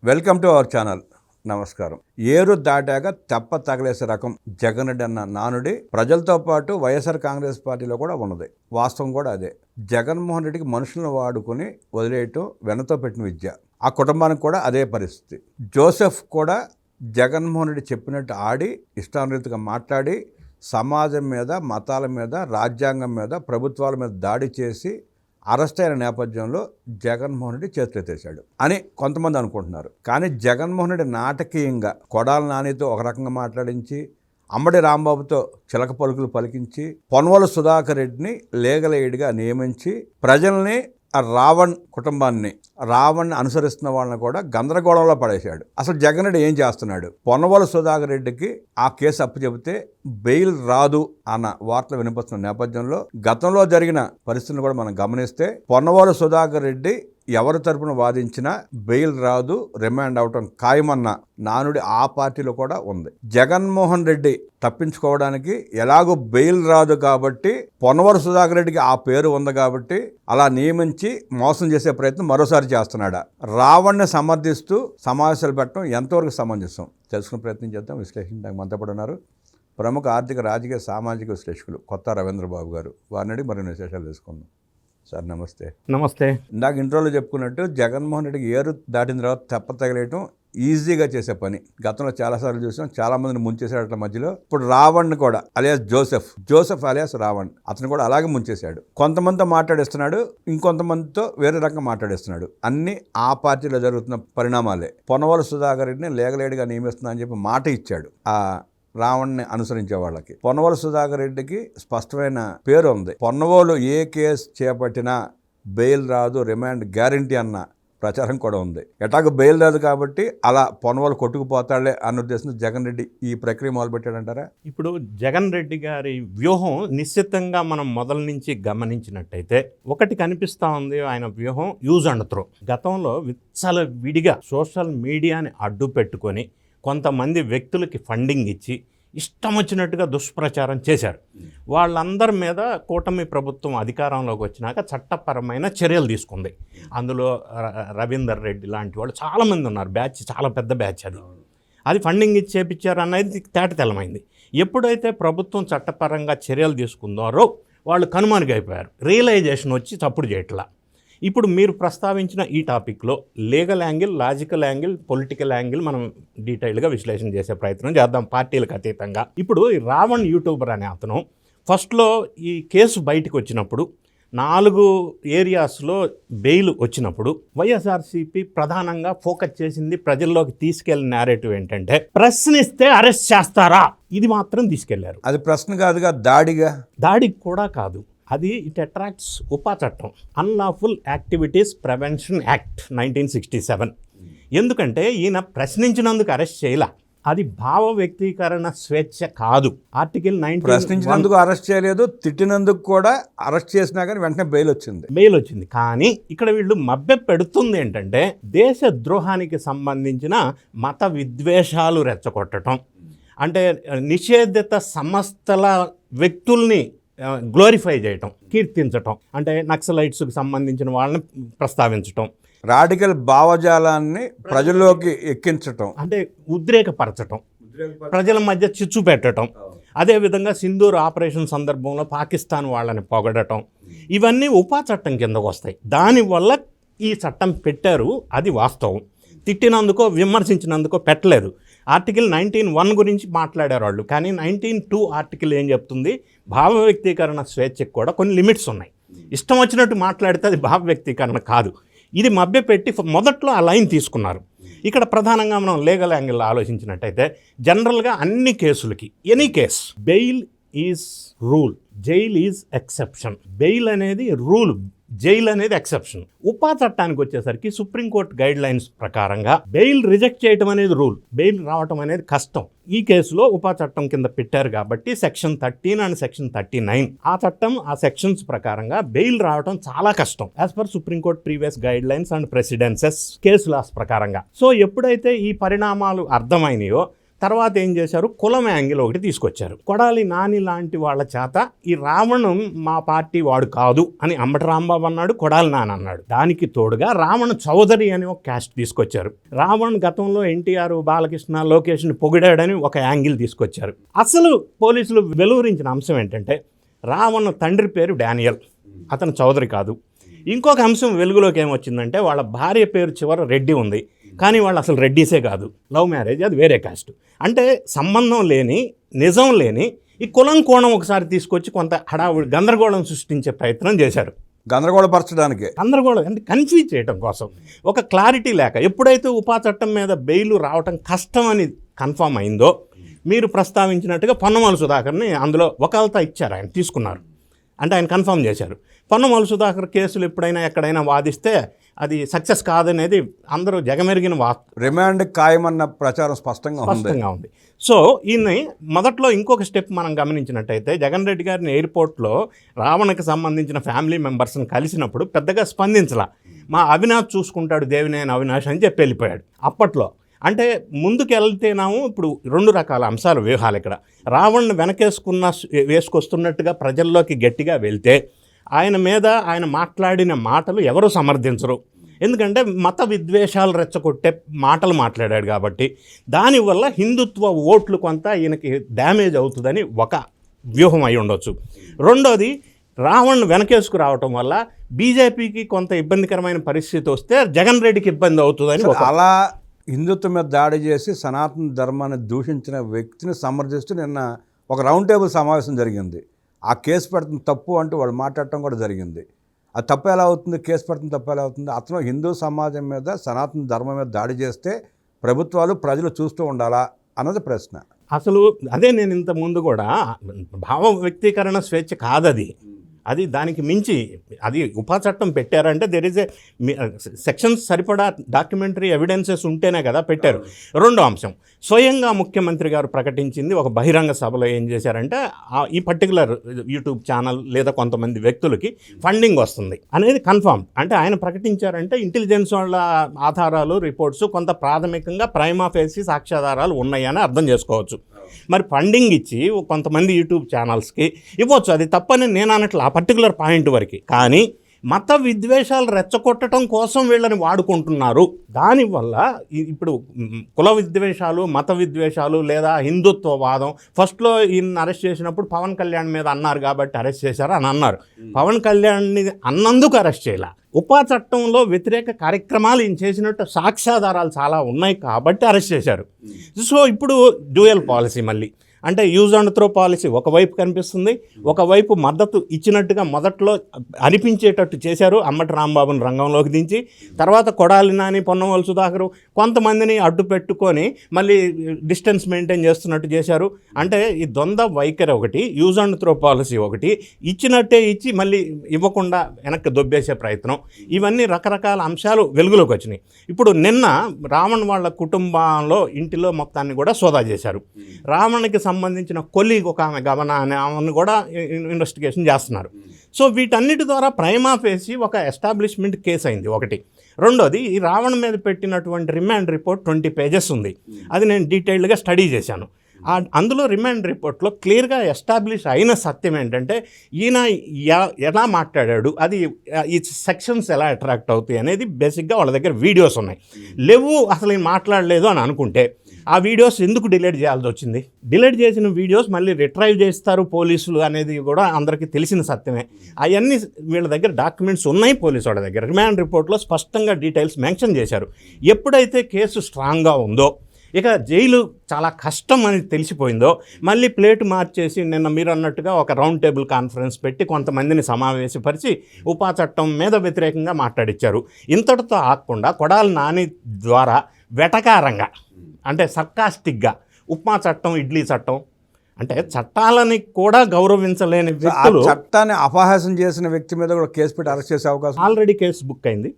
Welcome to our channel. నమస్కారం. ఏరు దాటాక తెప్ప తగలేసే రకం జగన్ రెడ్డి అన్న నానుడి ప్రజలతో పాటు వైఎస్ఆర్ కాంగ్రెస్ పార్టీలో కూడా ఉన్నది. వాస్తవం కూడా అదే. జగన్మోహన్ రెడ్డికి మనుషులను వాడుకొని వదిలేయటం వెనతో పెట్టిన విద్య. ఆ కుటుంబానికి కూడా అదే పరిస్థితి. జోసెఫ్ కూడా జగన్మోహన్ రెడ్డి చెప్పినట్టు ఆడి ఇష్టానురీతిగా మాట్లాడి సమాజం మీద, మతాల మీద, రాజ్యాంగం మీద, ప్రభుత్వాల మీద దాడి చేసి అరెస్ట్ అయిన నేపథ్యంలో జగన్మోహన్ రెడ్డి చేతులెత్తేశాడు అని కొంతమంది అనుకుంటున్నారు. కానీ జగన్మోహన్ రెడ్డి నాటకీయంగా కొడాల నానితో ఒక రకంగా మాట్లాడించి, అంబటి రాంబాబుతో చిలక పలుకులు పలికించి, పొన్వల సుధాకర్ రెడ్డిని లీగల్ ఎయిడ్గా నియమించి ప్రజల్ని ఆ రావణ్ కుటుంబాన్ని, రావణ్ని అనుసరిస్తున్న వాళ్ళని కూడా గందరగోళంలో పడేశాడు. అసలు జగన్ రెడ్డి ఏం చేస్తున్నాడు? పొన్నవోలు సుధాకర్ రెడ్డికి ఆ కేసు అప్పచెబితే బెయిల్ రాదు అన్న వార్తలు వినిపిస్తున్న నేపథ్యంలో గతంలో జరిగిన పరిస్థితులను కూడా మనం గమనిస్తే పొన్నవోలు సుధాకర్ రెడ్డి ఎవరి తరపున వాదించినా బెయిల్ రాదు, రిమాండ్ అవటం ఖాయమన్న నానుడి ఆ పార్టీలో కూడా ఉంది. జగన్మోహన్ రెడ్డి తప్పించుకోవడానికి ఎలాగో బెయిల్ రాదు కాబట్టి, పొన్నవోలు సుధాకర్ రెడ్డికి ఆ పేరు ఉంది కాబట్టి అలా నియమించి మోసం చేసే ప్రయత్నం మరోసారి చేస్తున్నాడా? రావణ్ని సమర్థిస్తూ సమావేశాలు పెట్టడం ఎంతవరకు సమంజసం తెలుసుకునే ప్రయత్నం చేద్దాం. విశ్లేషించడానికి మనతో పాటు ఉన్నారు ప్రముఖ ఆర్థిక, రాజకీయ, సామాజిక విశ్లేషకులు కొత్త రవీంద్రబాబు గారు. వారిని మరిన్ని విశేషాలు తెలుసుకుందాం. సార్ నమస్తే. నమస్తే. ఇందాక ఇంట్రోలో చెప్పుకున్నట్టు జగన్మోహన్ రెడ్డికి ఏరు దాటిన తర్వాత తెప్ప తగిలేయటం ఈజీగా చేసే పని. గతంలో చాలాసార్లు చూసాం, చాలా మందిని ముంచేశాడు మధ్యలో. ఇప్పుడు రావణ్ కూడా అలియాస్ జోసెఫ్ అలియాస్ రావణ్, అతను కూడా అలాగే ముంచేశాడు. కొంతమందితో మాట్లాడిస్తున్నాడు, ఇంకొంతమందితో వేరే రకంగా మాట్లాడిస్తున్నాడు. అన్ని ఆ పార్టీలో జరుగుతున్న పరిణామాలే. పొన్నవోలు సుధాకర్ రెడ్డిని లీగలేడ్గా నియమిస్తున్నా అని చెప్పి మాట ఇచ్చాడు ఆ రావణ్ని అనుసరించే వాళ్ళకి. పొన్నవోలు సుధాకర్ రెడ్డికి స్పష్టమైన పేరు ఉంది. పొన్నవోలు ఏ కేసు చేపట్టినా బెయిల్ రాదు, రిమాండ్ గ్యారంటీ అన్న ప్రచారం కూడా ఉంది. ఎటాకు బెయిల్ రాదు కాబట్టి అలా పొన్నవోలు కొట్టుకుపోతాడులే అన్న ఉద్దేశంతో జగన్ రెడ్డి ఈ ప్రక్రియ మొదలుపెట్టాడంటారా? ఇప్పుడు జగన్ రెడ్డి గారి వ్యూహం నిశ్చితంగా మనం మొదల నుంచి గమనించినట్టయితే ఒకటి కనిపిస్తూ ఉంది. ఆయన వ్యూహం యూజ్ అండ్ త్రో. గతంలో విచ్చలవిడిగా సోషల్ మీడియాని అడ్డు పెట్టుకొని కొంతమంది వ్యక్తులకి ఫండింగ్ ఇచ్చి ఇష్టం వచ్చినట్టుగా దుష్ప్రచారం చేశారు. వాళ్ళందరి మీద కూటమి ప్రభుత్వం అధికారంలోకి వచ్చినాక చట్టపరమైన చర్యలు తీసుకుంది. అందులో రవీందర్ రెడ్డి లాంటి వాళ్ళు చాలామంది ఉన్నారు. బ్యాచ్ చాలా పెద్ద బ్యాచ్. అది ఫండింగ్ ఇచ్చి చేపించారు అనేది తేటతెల్లమైంది. ఎప్పుడైతే ప్రభుత్వం చట్టపరంగా చర్యలు తీసుకుందారో వాళ్ళు కనుమరుగైపోయారు. రియలైజేషన్ వచ్చి తప్పుడు చేయట్లా. ఇప్పుడు మీరు ప్రస్తావించిన ఈ టాపిక్లో legal angle, logical angle, political angle మనం డీటెయిల్గా విశ్లేషణ చేసే ప్రయత్నం చేద్దాం పార్టీలకు అతీతంగా. ఇప్పుడు ఈ రావణ్ యూట్యూబర్ అనే అతను ఫస్ట్లో ఈ కేసు బయటకు వచ్చినప్పుడు 4 ఏరియాస్లో బెయిల్ వచ్చినప్పుడు వైఎస్ఆర్సీపీ ప్రధానంగా ఫోకస్ చేసింది, ప్రజల్లోకి తీసుకెళ్లిన నేరేటివ్ ఏంటంటే ప్రశ్నిస్తే అరెస్ట్ చేస్తారా, ఇది మాత్రం తీసుకెళ్లారు. అది ప్రశ్న కాదుగా, దాడికి కూడా కాదు. అది ఇట్ అట్రాక్ట్స్ ఉపా చట్టం, అన్లాఫుల్ యాక్టివిటీస్ ప్రివెన్షన్ యాక్ట్ 1967. ఎందుకంటే ఈయన ప్రశ్నించినందుకు అరెస్ట్ చేయలే. అది భావ వ్యక్తీకరణ స్వేచ్ఛ కాదు. ఆర్టికల్ 19 ప్రశ్నించినందుకు అరెస్ట్ చేయలేదు, తిట్టినందుకు కూడా అరెస్ట్ చేసినా కానీ వెంటనే బెయిల్ వచ్చింది. కానీ ఇక్కడ వీళ్ళు మభ్య పెడుతుంది ఏంటంటే దేశ ద్రోహానికి సంబంధించిన మత విద్వేషాలు రెచ్చగొట్టడం, అంటే నిషేధిత సంస్థల వ్యక్తుల్ని గ్లోరిఫై చేయటం, కీర్తించటం, అంటే నక్సలైట్స్కి సంబంధించిన వాళ్ళని ప్రస్తావించటం, రాడికల్ భావజాలాన్ని ప్రజల్లోకి ఎక్కించటం, అంటే ఉద్రేకపరచటం, ప్రజల మధ్య చిచ్చు పెట్టడం, అదేవిధంగా సింధూర్ ఆపరేషన్ సందర్భంలో పాకిస్తాన్ వాళ్ళని పొగడటం, ఇవన్నీ ఉపా చట్టం కిందకు వస్తాయి. దానివల్ల ఈ చట్టం పెట్టారు. అది వాస్తవం. తిట్టినందుకో విమర్శించినందుకో పెట్టలేదు. ఆర్టికల్ 19(1) గురించి మాట్లాడారు వాళ్ళు. కానీ 19(2) ఆర్టికల్ ఏం చెప్తుంది? భావ వ్యక్తీకరణ స్వేచ్ఛకు కూడా కొన్ని లిమిట్స్ ఉన్నాయి. ఇష్టం వచ్చినట్టు మాట్లాడితే అది భావ వ్యక్తీకరణ కాదు. ఇది మభ్యపెట్టి మొదట్లో ఆ లైన్ తీసుకున్నారు. ఇక్కడ ప్రధానంగా మనం లీగల్ యాంగిల్లో ఆలోచించినట్టయితే జనరల్గా అన్ని కేసులకి any case bail is rule, jail is exception. Bail అనేది రూల్, జైలు అనేది ఎక్సెప్షన్. ఉపా చట్టానికి వచ్చేసరికి సుప్రీంకోర్టు గైడ్ లైన్స్ ప్రకారంగా బెయిల్ రిజెక్ట్ చేయడం అనేది రూల్, బెయిల్ రావటం అనేది కష్టం. ఈ కేసులో ఉపా చట్టం కింద పెట్టారు కాబట్టి సెక్షన్ 13 అండ్ సెక్షన్ 39 ఆ చట్టం, ఆ సెక్షన్స్ ప్రకారంగా బెయిల్ రావటం చాలా కష్టం as per supreme court previous guide lines and ప్రెసిడెన్సెస్ case loss ప్రకారంగా. సో ఎప్పుడైతే ఈ పరిణామాలు అర్థమైనాయో తర్వాత ఏం చేశారు, కులం యాంగిల్ ఒకటి తీసుకొచ్చారు. కొడాలి నాని లాంటి వాళ్ళ చేత ఈ రావణం మా పార్టీ వాడు కాదు అని అంబటి రాంబాబు అన్నాడు, కొడాలి నాని అన్నాడు. దానికి తోడుగా రావణ చౌదరి అని ఒక క్యాస్ట్ తీసుకొచ్చారు. రావణ్ గతంలో ఎన్టీఆర్, బాలకృష్ణ, లోకేష్ని పొగిడాడని ఒక యాంగిల్ తీసుకొచ్చారు. అసలు పోలీసులు వెలువరించిన అంశం ఏంటంటే రావణ్ తండ్రి పేరు డానియల్, అతను చౌదరి కాదు. ఇంకొక అంశం వెలుగులోకి ఏమొచ్చిందంటే వాళ్ళ భార్య పేరు చివర రెడ్డి ఉంది, కానీ వాళ్ళు అసలు రెడ్డీసే కాదు, లవ్ మ్యారేజ్, అది వేరే కాస్ట్. అంటే సంబంధం లేని, నిజం లేని ఈ కులం కోణం ఒకసారి తీసుకొచ్చి కొంత హడావుడి గందరగోళం సృష్టించే ప్రయత్నం చేశారు. గందరగోళపరచడానికి, గందరగోళం అంటే కన్ఫ్యూజ్ చేయడం కోసం, ఒక క్లారిటీ లేక. ఎప్పుడైతే ఉపా చట్టం మీద బెయిల్ రావటం కష్టం అని కన్ఫర్మ్ అయిందో, మీరు ప్రస్తావించినట్టుగా పొన్నమల సుధాకర్ని అందులో వకాల్తా ఇచ్చారు, ఆయన తీసుకున్నారు, అంటే ఆయన కన్ఫర్మ్ చేశారు. పొన్నమల సుధాకర్ కేసులు ఎప్పుడైనా ఎక్కడైనా వాదిస్తే అది సక్సెస్ కాదనేది అందరూ జగమెరిగిన రిమాండ్ ఖాయమన్న ప్రచారం స్పష్టంగా ఉంది. సో ఈయన్ని మొదట్లో ఇంకొక స్టెప్ మనం గమనించినట్టయితే, జగన్ రెడ్డి గారిని ఎయిర్పోర్ట్లో రావణకి సంబంధించిన ఫ్యామిలీ మెంబర్స్ని కలిసినప్పుడు పెద్దగా స్పందించలా. మా అవినాష్ చూసుకుంటాడు, దేవినేని అవినాష్ అని చెప్పి వెళ్ళిపోయాడు అప్పట్లో. అంటే ముందుకు వెళ్తేనేమో ఇప్పుడు రెండు రకాల అంశాలు, వ్యూహాలు ఇక్కడ. రావణ్ వేసుకొస్తున్నట్టుగా ప్రజల్లోకి గట్టిగా వెళ్తే ఆయన మీద ఆయన మాట్లాడిన మాటలు ఎవరు సమర్థించరు, ఎందుకంటే మత విద్వేషాలు రెచ్చగొట్టే మాటలు మాట్లాడాడు కాబట్టి. దానివల్ల హిందుత్వ ఓట్లు కొంత ఈయనకి డ్యామేజ్ అవుతుందని ఒక వ్యూహం అయి ఉండొచ్చు. రెండోది, రావణ్ వెనకేసుకు రావటం వల్ల బీజేపీకి కొంత ఇబ్బందికరమైన పరిస్థితి వస్తే జగన్ రెడ్డికి ఇబ్బంది అవుతుందని. అలా హిందుత్వం మీద దాడి చేసి సనాతన ధర్మాన్ని దూషించిన వ్యక్తిని సమర్థిస్తూ నిన్న ఒక రౌండ్ టేబుల్ సమావేశం జరిగింది. ఆ కేసు పెడుతున్న తప్పు అంటూ వాడు మాట్లాడటం కూడా జరిగింది. అది తప్పు ఎలా అవుతుంది, కేసు పెడుతున్న తప్పు ఎలా అవుతుంది? అతను హిందూ సమాజం మీద, సనాతన ధర్మం మీద దాడి చేస్తే ప్రభుత్వాలు, ప్రజలు చూస్తూ ఉండాలా అన్నది ప్రశ్న. అసలు అదే నేను ఇంత ముందు కూడా, భావ వ్యక్తీకరణ స్వేచ్ఛ కాదది, అది దానికి మించి. అది ఉపా చట్టం పెట్టారంటే దెర్ ఇస్ ఏ సెక్షన్స్ సరిపడా డాక్యుమెంటరీ ఎవిడెన్సెస్ ఉంటేనే కదా పెట్టారు. రెండో అంశం, స్వయంగా ముఖ్యమంత్రి గారు ప్రకటించింది ఒక బహిరంగ సభలో ఏం చేశారంటే, ఈ పర్టికులర్ యూట్యూబ్ ఛానల్ లేదా కొంతమంది వ్యక్తులకి ఫండింగ్ వస్తుంది అనేది కన్ఫర్మ్. అంటే ఆయన ప్రకటించారంటే ఇంటెలిజెన్స్ వాళ్ళ ఆధారాలు, రిపోర్ట్స్ కొంత ప్రాథమికంగా ప్రైమా ఫేసి సాక్ష్యాధారాలు ఉన్నాయని అర్థం చేసుకోవచ్చు. మరి ఫండింగ్ ఇచ్చి కొంతమంది యూట్యూబ్ ఛానల్స్కి ఇవ్వచ్చు, అది తప్పని నేను అనట్లే ఆ పర్టికులర్ పాయింట్ వరకు. కానీ మత విద్వేషాలు రెచ్చగొట్టడం కోసం వీళ్ళని వాడుకుంటున్నారు. దానివల్ల ఇప్పుడు కుల విద్వేషాలు, మత విద్వేషాలు లేదా హిందుత్వవాదం, ఫస్ట్లో ఈయన అరెస్ట్ చేసినప్పుడు పవన్ కళ్యాణ్ మీద అన్నారు కాబట్టి అరెస్ట్ చేశారు అని అన్నారు. పవన్ కళ్యాణ్ని అన్నందుకు అరెస్ట్ చేయాల. ఉపా చట్టంలో వ్యతిరేక కార్యక్రమాలు ఈయన చేసినట్టు సాక్ష్యాధారాలు చాలా ఉన్నాయి కాబట్టి అరెస్ట్ చేశారు. సో ఇప్పుడు డ్యూయల్ పాలసీ, మళ్ళీ అంటే యూజ్ అండ్ త్రో పాలసీ ఒకవైపు కనిపిస్తుంది, ఒకవైపు మద్దతు ఇచ్చినట్టుగా మొదట్లో అనిపించేటట్టు చేశారు. అంబటి రాంబాబుని రంగంలోకి దించి, తర్వాత కొడాలి నాని, పొన్నమల సుధాకర్ కొంతమందిని అడ్డు పెట్టుకొని మళ్ళీ డిస్టెన్స్ మెయింటైన్ చేస్తున్నట్టు చేశారు. అంటే ఈ ద్వంద్వ వైఖరి ఒకటి, యూజ్ అండ్ త్రో పాలసీ ఒకటి, ఇచ్చినట్టే ఇచ్చి మళ్ళీ ఇవ్వకుండా వెనక్కి దొబ్బేసే ప్రయత్నం, ఇవన్నీ రకరకాల అంశాలు వెలుగులోకి వచ్చినాయి. ఇప్పుడు నిన్న రావణ్ వాళ్ళ కుటుంబంలో ఇంటిలో మొత్తాన్ని కూడా సోదా చేశారు. రావణ్కి సంబంధించిన కొలీగ్ ఒక ఆమె గమన అనే ఆమెను కూడా ఇన్వెస్టిగేషన్ చేస్తున్నారు. సో వీటన్నిటి ద్వారా ప్రైమా ఫేసి ఒక ఎస్టాబ్లిష్మెంట్ కేసు అయింది ఒకటి. రెండోది, ఈ రావణ్ మీద పెట్టినటువంటి రిమాండ్ రిపోర్ట్ 20 పేజెస్ ఉంది, అది నేను డీటెయిల్డ్గా స్టడీ చేశాను. అందులో రిమాండ్ రిపోర్ట్లో క్లియర్గా ఎస్టాబ్లిష్ అయిన సత్యం ఏంటంటే, ఈయన ఎలా మాట్లాడాడు, అది ఈ సెక్షన్స్ ఎలా అట్రాక్ట్ అవుతాయి అనేది బేసిక్గా వాళ్ళ దగ్గర వీడియోస్ ఉన్నాయి. లేవు అసలు ఈయన మాట్లాడలేదు అని అనుకుంటే ఆ వీడియోస్ ఎందుకు డిలీట్ చేయాల్సి వచ్చింది? డిలీట్ చేసిన వీడియోస్ మళ్ళీ రిట్రైవ్ చేస్తారు పోలీసులు అనేది కూడా అందరికీ తెలిసిన సత్యమే. అవన్నీ వీళ్ళ దగ్గర డాక్యుమెంట్స్ ఉన్నాయి పోలీసు వాళ్ళ దగ్గర. రిమాండ్ రిపోర్ట్లో స్పష్టంగా డీటెయిల్స్ మెన్షన్ చేశారు. ఎప్పుడైతే కేసు స్ట్రాంగ్గా ఉందో, ఇక జైలు చాలా కష్టం అని తెలిసిపోయిందో, మళ్ళీ ప్లేటు మార్చేసి నిన్న మీరు అన్నట్టుగా ఒక రౌండ్ టేబుల్ కాన్ఫరెన్స్ పెట్టి కొంతమందిని సమావేశపరిచి ఉపా చట్టం మీద వ్యతిరేకంగా మాట్లాడిచ్చారు. ఇంతటితో ఆగకుండా కొడాలి నాని ద్వారా వెటకారంగా, అంటే సర్కాస్టిక్గా ఉపా చట్టం, ఇడ్లీ చట్టం, అంటే చట్టాలని కూడా గౌరవించలేని వ్యక్తులు, చట్టాన్ని అపహాసం చేసిన వ్యక్తి మీద కూడా కేసు పెట్టి అరెస్ట్ చేసే అవకాశం. ఆల్రెడీ కేసు బుక్ అయింది,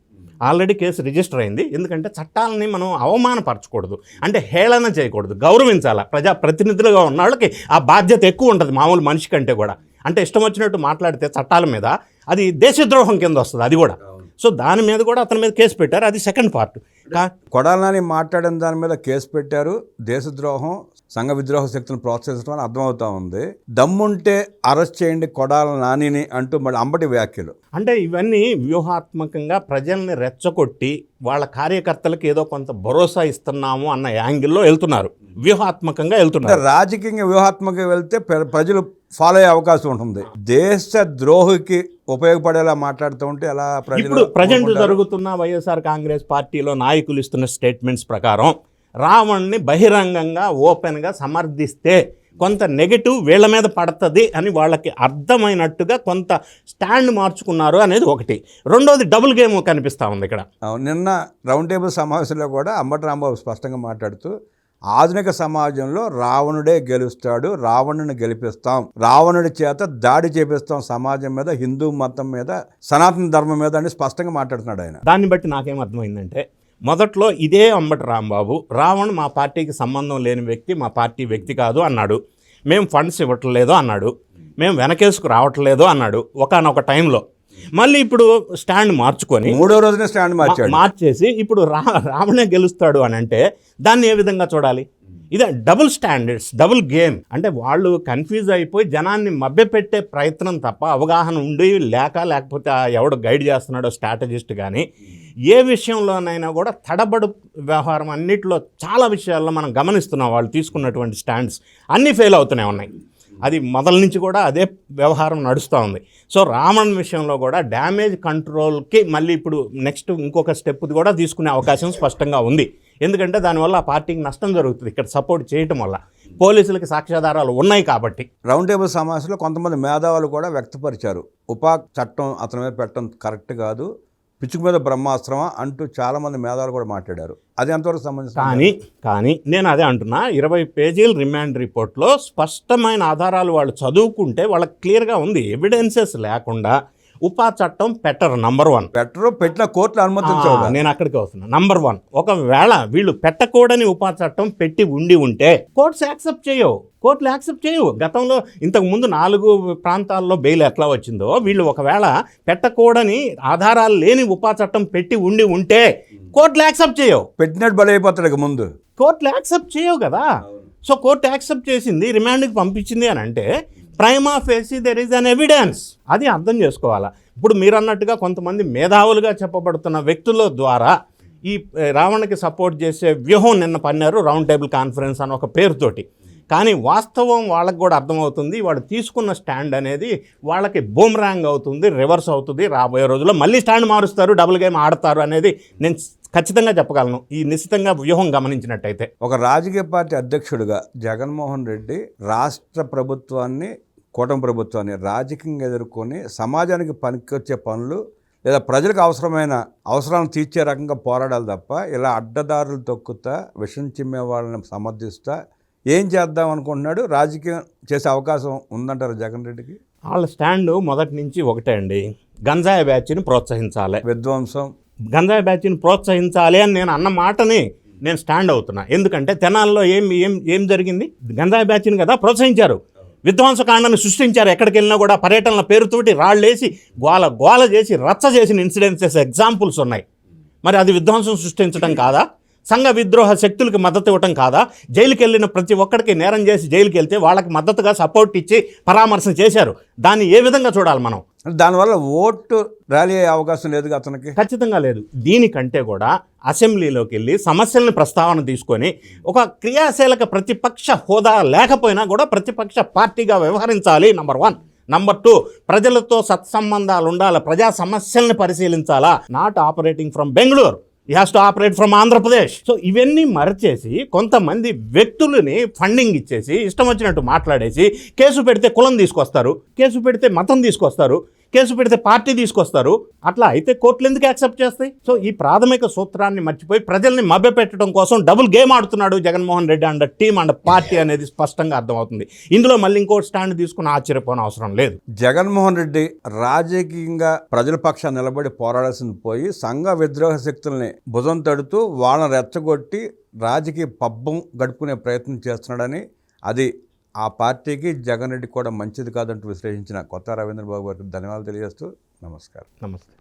ఆల్రెడీ కేసు రిజిస్టర్ అయింది. ఎందుకంటే చట్టాలని మనం అవమానపరచకూడదు, అంటే హేళన చేయకూడదు, గౌరవించాలి. ప్రజాప్రతినిధులుగా ఉన్న వాళ్ళకి ఆ బాధ్యత ఎక్కువ ఉంటుంది మామూలు మనిషి కంటే కూడా. అంటే ఇష్టం వచ్చినట్టు మాట్లాడితే చట్టాల మీద అది దేశద్రోహం కింద వస్తుంది అది కూడా. సో దాని మీద కూడా అతని మీద కేసు పెట్టారు, అది సెకండ్ పార్ట్. కొడాలి నాని మాట్లాడిన దాని మీద కేసు పెట్టారు, దేశద్రోహం సంఘ విద్రోహ శక్తులను ప్రోత్సహించడం అని అర్థమవుతా ఉంది. దమ్ముంటే అరెస్ట్ చేయండి కొడాల నానిని అంటూ మళ్ళీ అంబటి వ్యాఖ్యలు. అంటే ఇవన్నీ వ్యూహాత్మకంగా ప్రజల్ని రెచ్చగొట్టి వాళ్ళ కార్యకర్తలకు ఏదో కొంత భరోసా ఇస్తున్నాము అన్న యాంగిల్లో వెళ్తున్నారు, వ్యూహాత్మకంగా వెళ్తున్నారు. రాజకీయంగా వ్యూహాత్మకంగా వెళ్తే ప్రజలు ఫాలో అయ్యే అవకాశం ఉంటుంది. దేశ ద్రోహికి ఉపయోగపడేలా మాట్లాడుతూ ఉంటే ఎలా ఇప్పుడు ప్రజెంట్ జరుగుతున్న వైఎస్ఆర్ కాంగ్రెస్ పార్టీలో నాయకులు ఇస్తున్న స్టేట్మెంట్స్ ప్రకారం రావణ్ని బహిరంగంగా ఓపెన్గా సమర్థిస్తే కొంత నెగటివ్ వీళ్ళ మీద పడుతుంది అని వాళ్ళకి అర్థమైనట్టుగా కొంత స్టాండ్ మార్చుకున్నారు అనేది ఒకటి. రెండోది డబుల్ గేమ్ కనిపిస్తూ ఉంది ఇక్కడ. నిన్న రౌండ్ టేబుల్ సమావేశంలో కూడా అంబటి రాంబాబు స్పష్టంగా మాట్లాడుతూ ఆధునిక సమాజంలో రావణుడే గెలుస్తాడు, రావణుని గెలిపిస్తాం, రావణుడి చేత దాడి చేపిస్తాం సమాజం మీద, హిందూ మతం మీద, సనాతన ధర్మం మీద అని స్పష్టంగా మాట్లాడుతున్నాడు ఆయన. దాన్ని బట్టి నాకేం అర్థమైందంటే మొదట్లో ఇదే అంబటి రాంబాబు రావణ్ మా పార్టీకి సంబంధం లేని వ్యక్తి, మా పార్టీ వ్యక్తి కాదు అన్నాడు, మేము ఫండ్స్ ఇవ్వట్లేదు అన్నాడు, మేము వెనకేసుకు రావట్లేదు అన్నాడు ఒకానొక టైంలో. మళ్ళీ ఇప్పుడు స్టాండ్ మార్చుకొని మూడో రోజునే స్టాండ్ మార్చేసి ఇప్పుడు రావణే గెలుస్తాడు అని అంటే దాన్ని ఏ విధంగా చూడాలి? ఇదే డబుల్ స్టాండర్డ్స్, డబుల్ గేమ్. అంటే వాళ్ళు కన్ఫ్యూజ్ అయిపోయి జనాన్ని మభ్యపెట్టే ప్రయత్నం తప్ప అవగాహన ఉండి లేకపోతే ఎవడు గైడ్ చేస్తున్నాడో స్ట్రాటజిస్ట్ కానీ ఏ విషయంలోనైనా కూడా తడబడు వ్యవహారం అన్నిటిలో చాలా విషయాల్లో మనం గమనిస్తున్నాం. వాళ్ళు తీసుకున్నటువంటి స్టాండ్స్ అన్నీ ఫెయిల్ అవుతూనే ఉన్నాయి. అది మొదల నుంచి కూడా అదే వ్యవహారం నడుస్తూ ఉంది. సో రావణ్ విషయంలో కూడా డ్యామేజ్ కంట్రోల్కి మళ్ళీ ఇప్పుడు నెక్స్ట్ ఇంకొక స్టెప్ కూడా తీసుకునే అవకాశం స్పష్టంగా ఉంది. ఎందుకంటే దానివల్ల ఆ పార్టీకి నష్టం జరుగుతుంది ఇక్కడ సపోర్ట్ చేయటం వల్ల. పోలీసులకి సాక్ష్యాధారాలు ఉన్నాయి కాబట్టి. రౌండ్ టేబుల్ సమావేశంలో కొంతమంది మేధావులు కూడా వ్యక్తపరిచారు, ఉపా చట్టం అతని మీద పెట్టడం కరెక్ట్ కాదు, పిచ్చుకు మీద బ్రహ్మాస్త్రమా అంటూ చాలామంది మేధావులు కూడా మాట్లాడారు. అది ఎంతవరకు సంబంధించి కానీ నేను అదే అంటున్నా, 20 పేజీల రిమాండ్ రిపోర్ట్లో స్పష్టమైన ఆధారాలు వాళ్ళు చదువుకుంటే వాళ్ళకి క్లియర్గా ఉంది. ఎవిడెన్సెస్ లేకుండా ఉపా చట్టం పెట్టరు. నంబర్ 1 పెట్టిన కోర్టులు అనుమతించవు. నేను అక్కడికి వస్తున్నా. నంబర్ 1, ఒకవేళ వీళ్ళు పెట్టకూడని ఉపా చట్టం పెట్టి ఉంటే కోర్ట్స్ యాక్సెప్ట్ చేయవు, కోర్టులు యాక్సెప్ట్ చేయవు. గతంలో ఇంతకు ముందు 4 ప్రాంతాల్లో బెయిల్ ఎట్లా వచ్చిందో వీళ్ళు ఒకవేళ పెట్టకూడని ఆధారాలు లేని ఉపా చట్టం పెట్టి ఉంటే కోర్టులు యాక్సెప్ట్ చేయవు. పెట్టినట్టు బలైపోతాడు ముందు, కోర్టులు యాక్సెప్ట్ చేయవు కదా. సో కోర్టు యాక్సెప్ట్ చేసింది, రిమాండ్కి పంపించింది అని అంటే prima facie there is an evidence. అది అర్థం చేసుకోవాలా. ఇప్పుడు మీరు అన్నట్టుగా కొంతమంది మేధావులుగా చెప్పబడుతున్న వ్యక్తుల ద్వారా ఈ రావణ్కి సపోర్ట్ చేసే వ్యూహం నిన్న పన్నారు రౌండ్ టేబుల్ కాన్ఫరెన్స్ అని ఒక పేరుతోటి. కానీ వాస్తవం వాళ్ళకి కూడా అర్థమవుతుంది, వాడు తీసుకున్న స్టాండ్ అనేది వాళ్ళకి బూమ్రాంగ్ అవుతుంది, రివర్స్ అవుతుంది. రాబోయే రోజుల్లో మళ్ళీ స్టాండ్ మారుస్తారు, డబుల్ గేమ్ ఆడతారు అనేది నేను ఖచ్చితంగా చెప్పగలను ఈ నిశ్చితంగా వ్యూహం గమనించినట్టయితే. ఒక రాజకీయ పార్టీ అధ్యక్షుడిగా జగన్మోహన్ రెడ్డి రాష్ట్ర ప్రభుత్వాన్ని, కూటమి ప్రభుత్వాన్ని రాజకీయంగా ఎదుర్కొని సమాజానికి పనికొచ్చే పనులు లేదా ప్రజలకు అవసరాలను తీర్చే రకంగా పోరాడాలి తప్ప ఇలా అడ్డదారులు తొక్కుతా విషం చిమ్మే వాళ్ళని సమర్థిస్తా ఏం చేద్దాం అనుకుంటున్నాడు? రాజకీయం చేసే అవకాశం ఉందంటారు జగన్ రెడ్డికి? వాళ్ళ స్టాండ్ మొదటి నుంచి ఒకటే అండి, గంజాయి బ్యాచ్ని ప్రోత్సహించాలి, విధ్వంసం, గంజాయి బ్యాచ్ని ప్రోత్సహించాలి అని నేను అన్న మాటని నేను స్టాండ్ అవుతున్నా. ఎందుకంటే తెనాల్లో ఏం జరిగింది? గంజాయి బ్యాచ్ని కదా ప్రోత్సహించారు, విధ్వంసకాండను సృష్టించారు. ఎక్కడికి వెళ్ళినా కూడా పర్యటనల పేరుతోటి రాళ్ళేసి గోల చేసి రచ్చ చేసిన ఇన్సిడెన్సెస్ ఎగ్జాంపుల్స్ ఉన్నాయి. మరి అది విధ్వంసం సృష్టించడం కాదా? సంఘ విద్రోహ శక్తులకు మద్దతు ఇవ్వటం కాదా? జైలుకి వెళ్ళిన ప్రతి ఒక్కడికి నేరం చేసి జైలుకి వెళ్తే వాళ్ళకి మద్దతుగా సపోర్ట్ ఇచ్చి పరామర్శన చేశారు. దాన్ని ఏ విధంగా చూడాలి మనం? దానివల్ల ఓటు ర్యాలీ అయ్యే అవకాశం లేదు అతనికి? ఖచ్చితంగా లేదు. దీనికంటే కూడా అసెంబ్లీలోకి వెళ్ళి సమస్యలను ప్రస్తావన తీసుకొని ఒక క్రియాశీలక ప్రతిపక్ష హోదా లేకపోయినా కూడా ప్రతిపక్ష పార్టీగా వ్యవహరించాలి. నంబర్ 1. నంబర్ 2, ప్రజలతో సత్సంబంధాలు ఉండాలి, ప్రజా సమస్యల్ని పరిశీలించాలా. నాట్ ఆపరేటింగ్ ఫ్రమ్ బెంగళూరు, ఈ has to operate from Andhra Pradesh. So ఇవన్నీ మరచేసి కొంతమంది వ్యక్తులని ఫండింగ్ ఇచ్చేసి ఇష్టం వచ్చినట్టు మాట్లాడేసి కేసు పెడితే కులం తీసుకొస్తారు, కేసు పెడితే మతం తీసుకొస్తారు, కేసు పెడితే పార్టీ తీసుకొస్తారు. అట్లా అయితే కోర్టులు ఎందుకు యాక్సెప్ట్ చేస్తాయి? సో ఈ ప్రాథమిక సూత్రాన్ని మర్చిపోయి ప్రజల్ని మభ్యపెట్టడం కోసం డబుల్ గేమ్ ఆడుతున్నాడు Jaganmohan Reddy and team and party అనేది స్పష్టంగా అర్థమవుతుంది. ఇందులో మళ్ళీ ఇంకో స్టాండ్ తీసుకుని ఆశ్చర్యపోని అవసరం లేదు. జగన్మోహన్ రెడ్డి రాజకీయంగా ప్రజల పక్షాన్ని నిలబడి పోరాడాల్సింది పోయి సంఘ విద్రోహ శక్తుల్ని భుజం తడుతూ వాళ్ళని రెచ్చగొట్టి రాజకీయ పబ్బం గడుపుకునే ప్రయత్నం చేస్తున్నాడని, అది ఆ పార్టీకి జగన్ రెడ్డి కూడా మంచిది కాదంటూ విశ్లేషించిన కొత్త రవీంద్రబాబు గారికి ధన్యవాదాలు తెలియజేస్తూ నమస్కారం. నమస్తే.